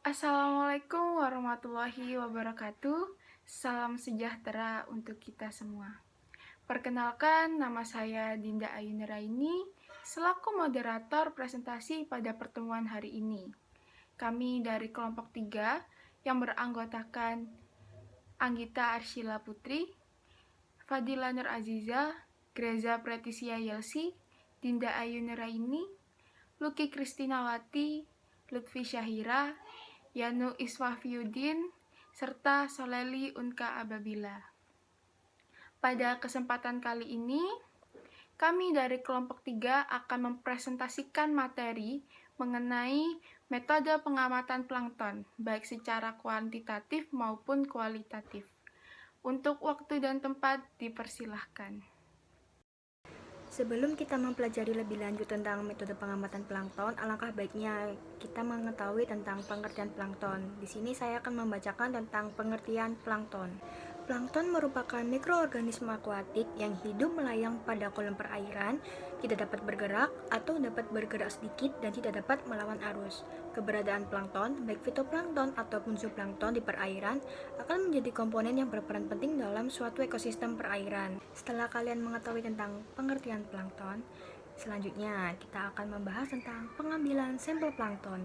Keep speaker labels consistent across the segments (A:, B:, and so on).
A: Assalamualaikum warahmatullahi wabarakatuh. Salam sejahtera untuk kita semua. Perkenalkan, nama saya Dinda Ayu Nuraini, selaku moderator presentasi pada pertemuan hari ini. Kami dari kelompok 3 yang beranggotakan Anggita Arshila Putri, Fadila Nur Aziza, Greza Pretisia Yelsi, Dinda Ayu Nuraini, Luki Kristinawati, Lutfi Syahira, Yanu Iswafiuddin, serta Soleli Unka Ababila. Pada kesempatan kali ini, kami dari kelompok 3 akan mempresentasikan materi mengenai metode pengamatan plankton, baik secara kuantitatif maupun kualitatif. Untuk waktu dan tempat dipersilahkan.
B: Sebelum kita mempelajari lebih lanjut tentang metode pengamatan plankton, alangkah baiknya kita mengetahui tentang pengertian plankton. Di sini saya akan membacakan tentang pengertian plankton. Plankton merupakan mikroorganisme akuatik yang hidup melayang pada kolam perairan, tidak dapat bergerak atau dapat bergerak sedikit dan tidak dapat melawan arus. Keberadaan plankton, baik fitoplankton ataupun zooplankton di perairan, akan menjadi komponen yang berperan penting dalam suatu ekosistem perairan. Setelah kalian mengetahui tentang pengertian plankton, selanjutnya kita akan membahas tentang pengambilan sampel plankton.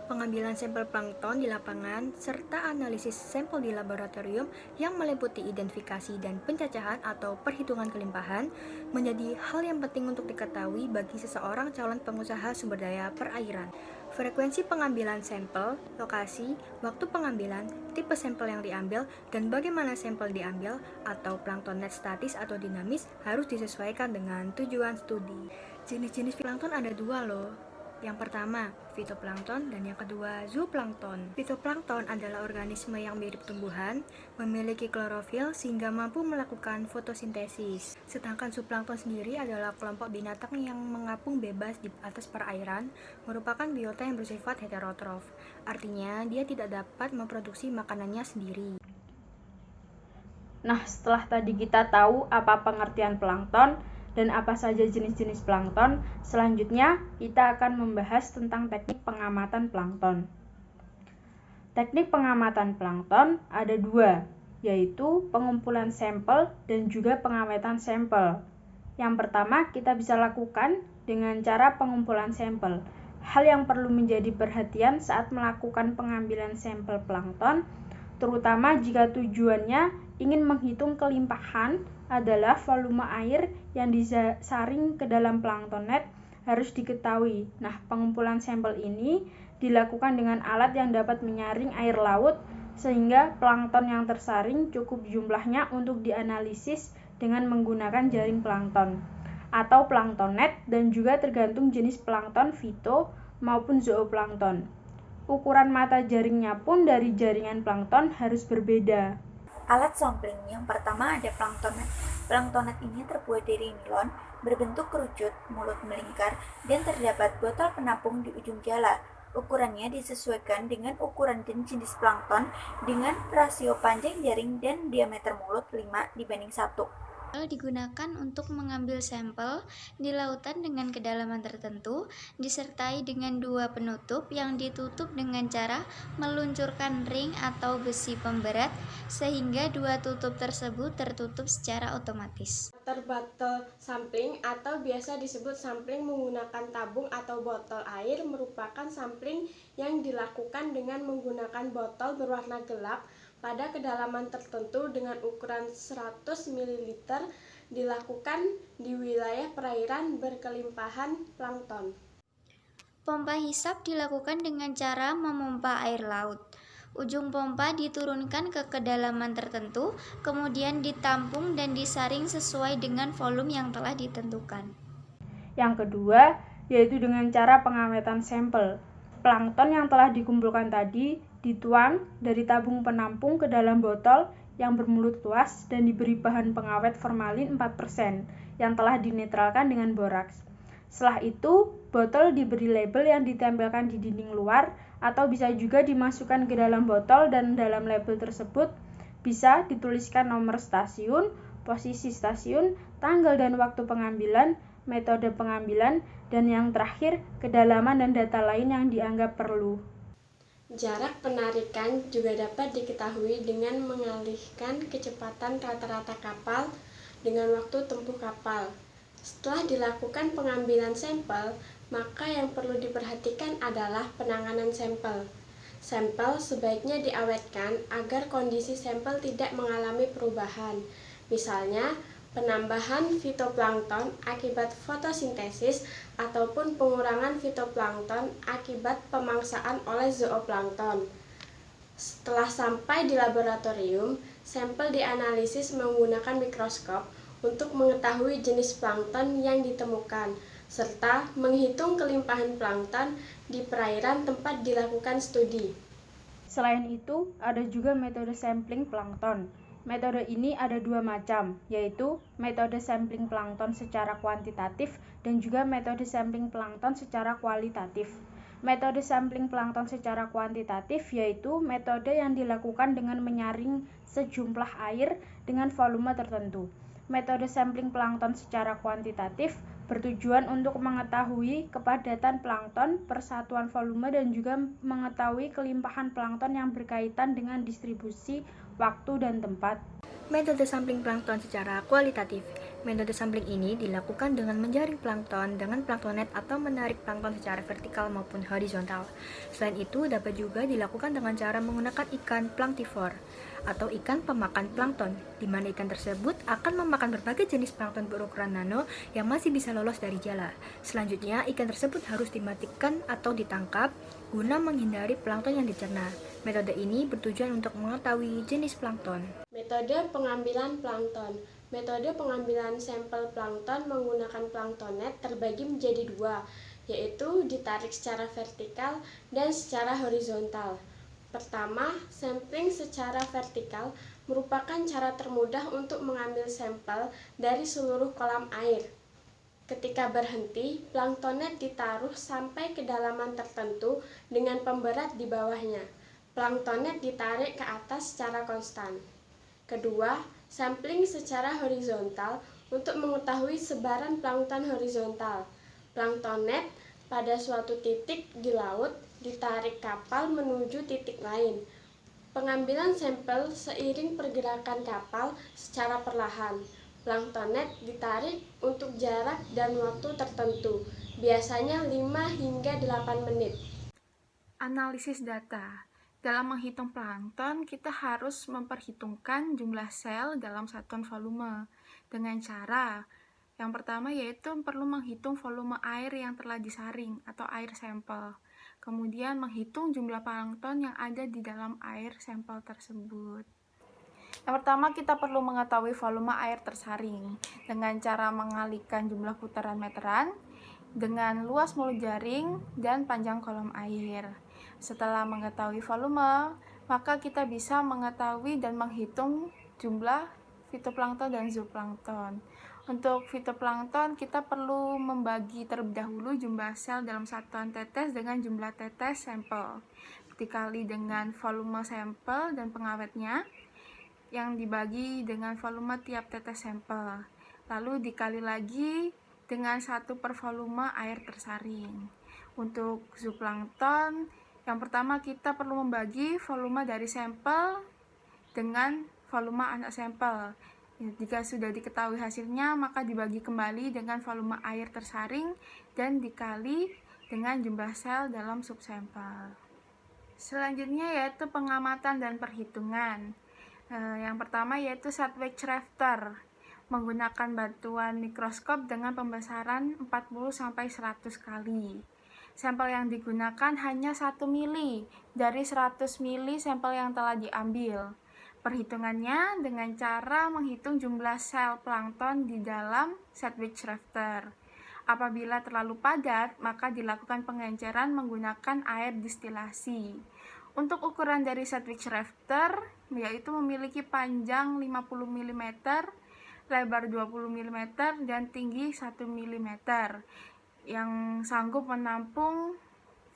B: Pengambilan sampel plankton di lapangan serta analisis sampel di laboratorium yang meliputi identifikasi dan pencacahan atau perhitungan kelimpahan menjadi hal yang penting untuk diketahui bagi seseorang calon pengusaha sumber daya perairan. Frekuensi pengambilan sampel, lokasi, waktu pengambilan, tipe sampel yang diambil, dan bagaimana sampel diambil atau plankton net statis atau dinamis harus disesuaikan dengan tujuan studi. Jenis-jenis plankton ada dua loh. Yang pertama, fitoplankton, dan yang kedua, zooplankton. Fitoplankton adalah organisme yang mirip tumbuhan, memiliki klorofil sehingga mampu melakukan fotosintesis. Sedangkan zooplankton sendiri adalah kelompok binatang yang mengapung bebas di atas perairan, merupakan biota yang bersifat heterotrof. Artinya, dia tidak dapat memproduksi makanannya sendiri.
C: Nah, setelah tadi kita tahu apa pengertian plankton dan apa saja jenis-jenis plankton, selanjutnya kita akan membahas tentang teknik pengamatan plankton. Teknik pengamatan plankton ada dua, yaitu pengumpulan sampel dan juga pengawetan sampel. Yang pertama kita bisa lakukan dengan cara pengumpulan sampel. Hal yang perlu menjadi perhatian saat melakukan pengambilan sampel plankton, terutama jika tujuannya ingin menghitung kelimpahan adalah volume air yang disaring ke dalam plankton net harus diketahui. Nah, pengumpulan sampel ini dilakukan dengan alat yang dapat menyaring air laut sehingga plankton yang tersaring cukup jumlahnya untuk dianalisis dengan menggunakan jaring plankton atau plankton net, dan juga tergantung jenis plankton fito maupun zooplankton. Ukuran mata jaringnya pun dari jaringan plankton harus berbeda.
D: Alat sampling yang pertama ada planktonet. Planktonet ini terbuat dari nilon, berbentuk kerucut, mulut melingkar, dan terdapat botol penampung di ujung jala. Ukurannya disesuaikan dengan ukuran dan jenis plankton dengan rasio panjang jaring dan diameter mulut 5:1.
E: Digunakan untuk mengambil sampel di lautan dengan kedalaman tertentu, disertai dengan dua penutup yang ditutup dengan cara meluncurkan ring atau besi pemberat sehingga dua tutup tersebut tertutup secara otomatis.
F: Water bottle sampling atau biasa disebut sampling menggunakan tabung atau botol air merupakan sampling yang dilakukan dengan menggunakan botol berwarna gelap pada kedalaman tertentu dengan ukuran 100 ml dilakukan di wilayah perairan berkelimpahan plankton.
E: Pompa hisap dilakukan dengan cara memompa air laut. Ujung pompa diturunkan ke kedalaman tertentu, kemudian ditampung dan disaring sesuai dengan volume yang telah ditentukan.
C: Yang kedua, yaitu dengan cara pengawetan sampel. Plankton yang telah dikumpulkan tadi dituang dari tabung penampung ke dalam botol yang bermulut luas dan diberi bahan pengawet formalin 4% yang telah dinetralkan dengan boraks. Setelah itu, botol diberi label yang ditempelkan di dinding luar atau bisa juga dimasukkan ke dalam botol, dan dalam label tersebut bisa dituliskan nomor stasiun, posisi stasiun, tanggal dan waktu pengambilan, metode pengambilan, dan yang terakhir kedalaman dan data lain yang dianggap perlu.
F: Jarak penarikan juga dapat diketahui dengan mengalihkan kecepatan rata-rata kapal dengan waktu tempuh kapal. Setelah dilakukan pengambilan sampel, maka yang perlu diperhatikan adalah penanganan sampel. Sampel sebaiknya diawetkan agar kondisi sampel tidak mengalami perubahan. Misalnya, penambahan fitoplankton akibat fotosintesis ataupun pengurangan fitoplankton akibat pemangsaan oleh zooplankton. Setelah sampai di laboratorium, sampel dianalisis menggunakan mikroskop untuk mengetahui jenis plankton yang ditemukan, serta menghitung kelimpahan plankton di perairan tempat dilakukan studi.
C: Selain itu, ada juga metode sampling plankton. Metode ini ada dua macam, yaitu metode sampling plankton secara kuantitatif dan juga metode sampling plankton secara kualitatif. Metode sampling plankton secara kuantitatif yaitu metode yang dilakukan dengan menyaring sejumlah air dengan volume tertentu. Metode sampling plankton secara kuantitatif bertujuan untuk mengetahui kepadatan plankton, persatuan volume, dan juga mengetahui kelimpahan plankton yang berkaitan dengan distribusi, waktu, dan tempat.
B: Metode sampling plankton secara kualitatif. Metode sampling ini dilakukan dengan menjaring plankton dengan planktonet atau menarik plankton secara vertikal maupun horizontal. Selain itu, dapat juga dilakukan dengan cara menggunakan ikan planktivor atau ikan pemakan plankton, di mana ikan tersebut akan memakan berbagai jenis plankton berukuran nano yang masih bisa lolos dari jala. Selanjutnya, ikan tersebut harus dimatikan atau ditangkap guna menghindari plankton yang dicerna. Metode ini bertujuan untuk mengetahui jenis plankton.
F: Metode pengambilan plankton. Metode pengambilan sampel plankton menggunakan planktonet terbagi menjadi dua, yaitu ditarik secara vertikal dan secara horizontal. Pertama, sampling secara vertikal merupakan cara termudah untuk mengambil sampel dari seluruh kolam air. Ketika berhenti, planktonet ditaruh sampai kedalaman tertentu dengan pemberat di bawahnya. Planktonet ditarik ke atas secara konstan. Kedua, sampling secara horizontal untuk mengetahui sebaran plankton horizontal. Planktonet pada suatu titik di laut ditarik kapal menuju titik lain. Pengambilan sampel seiring pergerakan kapal secara perlahan. Planktonet ditarik untuk jarak dan waktu tertentu, biasanya 5 hingga 8 menit.
A: Analisis data. Dalam menghitung plankton, kita harus memperhitungkan jumlah sel dalam satuan volume dengan cara yang pertama yaitu perlu menghitung volume air yang telah disaring atau air sampel. Kemudian menghitung jumlah plankton yang ada di dalam air sampel tersebut. Yang pertama kita perlu mengetahui volume air tersaring dengan cara mengalihkan jumlah putaran meteran dengan luas mulut jaring dan panjang kolom air. Setelah mengetahui volume, maka kita bisa mengetahui dan menghitung jumlah fitoplankton dan zooplankton. Untuk fitoplankton, kita perlu membagi terlebih dahulu jumlah sel dalam satuan tetes dengan jumlah tetes sampel, dikali dengan volume sampel dan pengawetnya, yang dibagi dengan volume tiap tetes sampel, lalu dikali lagi dengan 1 per volume air tersaring. Untuk zooplankton, yang pertama kita perlu membagi volume dari sampel dengan volume anak sampel. Jika sudah diketahui hasilnya, maka dibagi kembali dengan volume air tersaring dan dikali dengan jumlah sel dalam subsampel. Selanjutnya yaitu pengamatan dan perhitungan. Yang pertama yaitu Sedgwick-Rafter, menggunakan bantuan mikroskop dengan pembesaran 40-100 kali. Sampel yang digunakan hanya 1 mili dari 100 mili sampel yang telah diambil. Perhitungannya dengan cara menghitung jumlah sel plankton di dalam Sedgwick-Rafter. Apabila terlalu padat, maka dilakukan pengenceran menggunakan air distilasi. Untuk ukuran dari Sedgwick-Rafter, yaitu memiliki panjang 50 mm, lebar 20 mm, dan tinggi 1 mm, yang sanggup menampung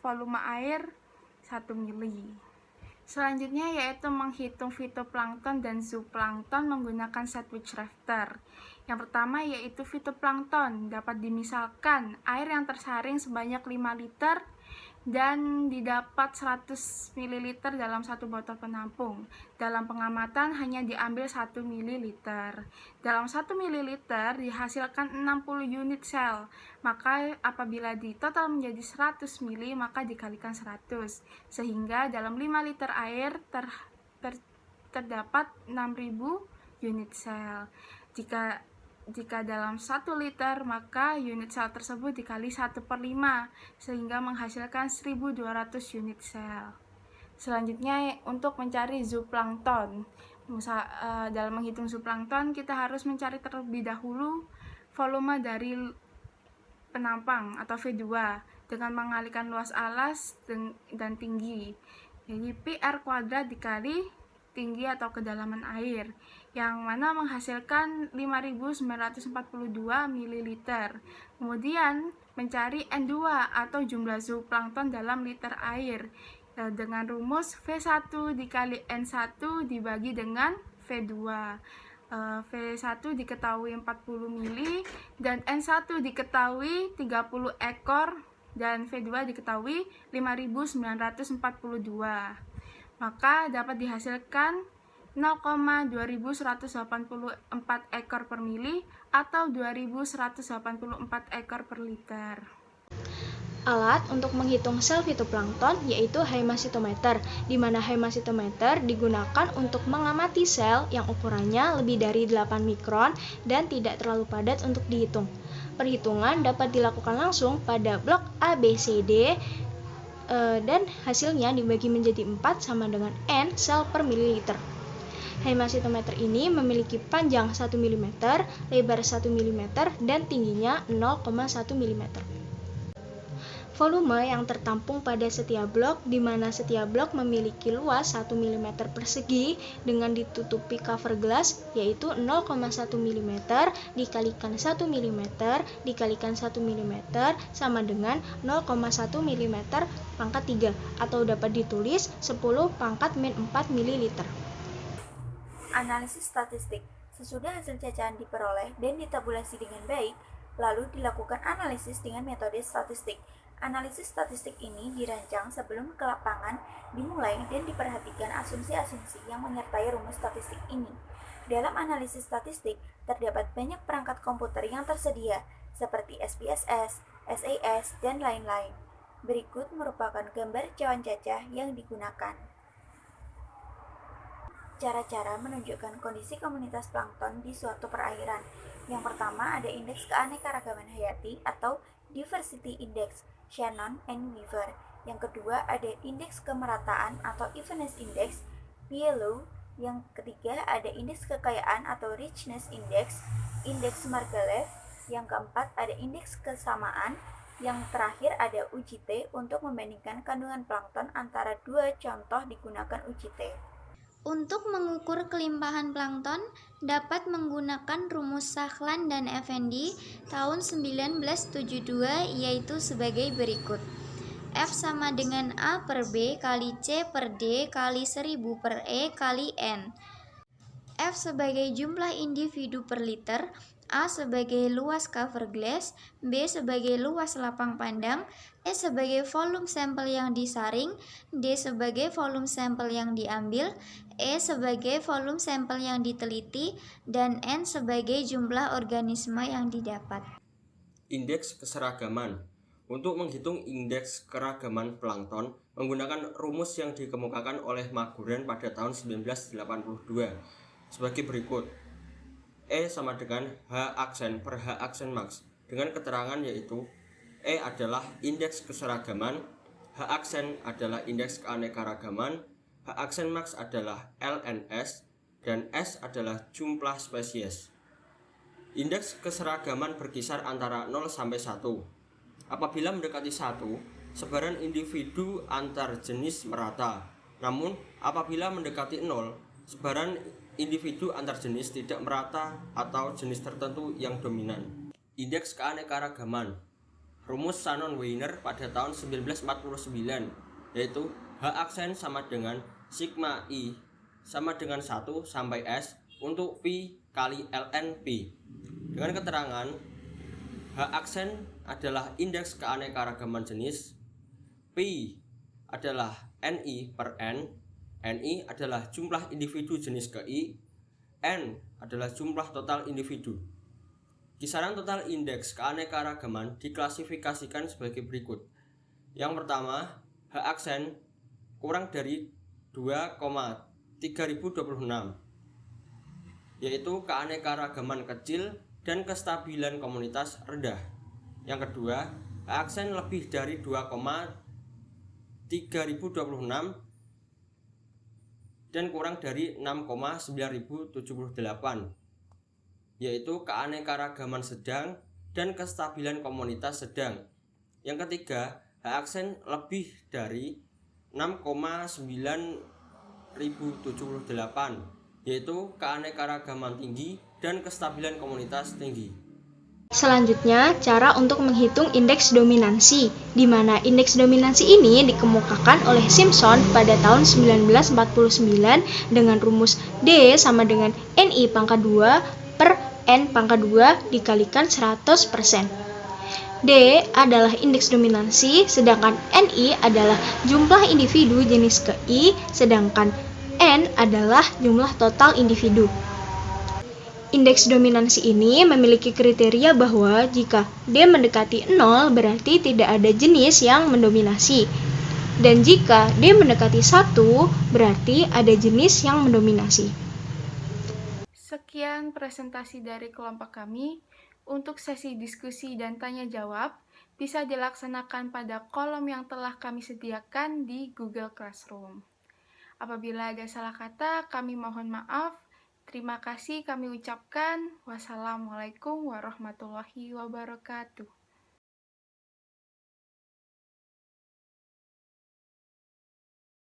A: volume air 1 mili. Selanjutnya yaitu menghitung fitoplankton dan zooplankton menggunakan Sedgwick-Rafter. Yang pertama yaitu fitoplankton, dapat dimisalkan air yang tersaring sebanyak 5 liter dan didapat 100 ml dalam satu botol penampung. Dalam pengamatan hanya diambil 1 ml. Dalam 1 ml dihasilkan 60 unit sel. Maka apabila ditotal menjadi 100 ml maka dikalikan 100. Sehingga dalam 5 liter air terdapat 6000 unit sel. Jika dalam 1 liter, maka unit sel tersebut dikali 1/5, sehingga menghasilkan 1200 unit sel. Selanjutnya, untuk mencari zooplankton. Dalam menghitung zooplankton, kita harus mencari terlebih dahulu volume dari penampang atau V2 dengan mengalihkan luas alas dan tinggi. Jadi PR kuadrat dikali tinggi atau kedalaman air, yang mana menghasilkan 5942 ml. Kemudian mencari N2 atau jumlah zooplankton dalam liter air dengan rumus V1 dikali N1 dibagi dengan V2. V1 diketahui 40 mili dan N1 diketahui 30 ekor dan V2 diketahui 5942. Maka dapat dihasilkan 0,2184 ekor per mili atau 2184 ekor per liter.
C: Alat untuk menghitung sel fitoplankton yaitu hemasitometer, di mana hemasitometer digunakan untuk mengamati sel yang ukurannya lebih dari 8 mikron dan tidak terlalu padat untuk dihitung. Perhitungan dapat dilakukan langsung pada blok A, B, C, D, dan hasilnya dibagi menjadi 4 sama dengan N sel per mililiter. Hemasitometer ini memiliki panjang 1 mm, lebar 1 mm, dan tingginya 0,1 mm. Volume yang tertampung pada setiap blok, di mana setiap blok memiliki luas 1 mm persegi dengan ditutupi cover glass, yaitu 0,1 mm dikalikan 1 mm dikalikan 1 mm sama dengan 0,1 mm pangkat 3, atau dapat ditulis 10 pangkat min 4 ml.
D: Analisis statistik. Sesudah hasil cacahan diperoleh dan ditabulasi dengan baik, lalu dilakukan analisis dengan metode statistik. Analisis statistik ini dirancang sebelum ke lapangan dimulai dan diperhatikan asumsi-asumsi yang menyertai rumus statistik ini. Dalam analisis statistik, terdapat banyak perangkat komputer yang tersedia, seperti SPSS, SAS, dan lain-lain. Berikut merupakan gambar cawan cacah yang digunakan. Cara-cara menunjukkan kondisi komunitas plankton di suatu perairan. Yang pertama ada indeks keanekaragaman hayati atau Diversity Index, Shannon and Weaver. Yang kedua ada indeks kemerataan atau Evenness Index, Bigelow. Yang ketiga ada indeks kekayaan atau Richness Index, indeks Margalef. Yang keempat ada indeks kesamaan. Yang terakhir ada UJT untuk membandingkan kandungan plankton antara dua contoh digunakan UJT.
E: Untuk mengukur kelimpahan plankton, dapat menggunakan rumus Sahlan dan Effendi tahun 1972, yaitu sebagai berikut. F sama dengan A per B kali C per D kali 1000 per E kali N. F sebagai jumlah individu per liter, A sebagai luas cover glass, B sebagai luas lapang pandang, E sebagai volume sampel yang disaring, D sebagai volume sampel yang diambil, E sebagai volume sampel yang diteliti, dan N sebagai jumlah organisme yang didapat.
G: Indeks keseragaman. Untuk menghitung indeks keragaman plankton menggunakan rumus yang dikemukakan oleh Maguren pada tahun 1982 sebagai berikut. E sama dengan H aksen per H aksen max dengan keterangan yaitu E adalah indeks keseragaman, H aksen adalah indeks keanekaragaman, H aksen max adalah LNS, dan S adalah jumlah spesies. Indeks keseragaman berkisar antara 0 sampai 1. Apabila mendekati 1, sebaran individu antar jenis merata. Namun, apabila mendekati 0, sebaran individu antar jenis tidak merata atau jenis tertentu yang dominan. Indeks keanekaragaman. Rumus Shannon-Weiner pada tahun 1949 yaitu H aksen sama dengan sigma I sama dengan 1 sampai S untuk Pi kali ln Pi. Dengan keterangan H aksen adalah indeks keanekaragaman jenis, P adalah NI per N. NI adalah jumlah individu jenis KI. N adalah jumlah total individu. Kisaran total indeks keanekaragaman diklasifikasikan sebagai berikut. Yang pertama, H aksen kurang dari 2,3026, yaitu keanekaragaman kecil dan kestabilan komunitas rendah. Yang kedua, H aksen lebih dari 2,3026 dan kurang dari 6,9078, yaitu keanekaragaman sedang dan kestabilan komunitas sedang. Yang ketiga, H aksen lebih dari 6,9078, yaitu keanekaragaman tinggi dan kestabilan komunitas tinggi.
C: Selanjutnya, cara untuk menghitung indeks dominansi, di mana indeks dominansi ini dikemukakan oleh Simpson pada tahun 1949 dengan rumus D sama dengan NI pangkat 2 per N pangkat 2 dikalikan 100%. D adalah indeks dominansi, sedangkan NI adalah jumlah individu jenis KI, sedangkan N adalah jumlah total individu. Indeks dominansi ini memiliki kriteria bahwa jika D mendekati 0 berarti tidak ada jenis yang mendominasi. Dan jika D mendekati 1 berarti ada jenis yang mendominasi.
A: Sekian presentasi dari kelompok kami. Untuk sesi diskusi dan tanya jawab bisa dilaksanakan pada kolom yang telah kami sediakan di Google Classroom. Apabila ada salah kata, kami mohon maaf. Terima kasih kami ucapkan. Wassalamualaikum warahmatullahi wabarakatuh.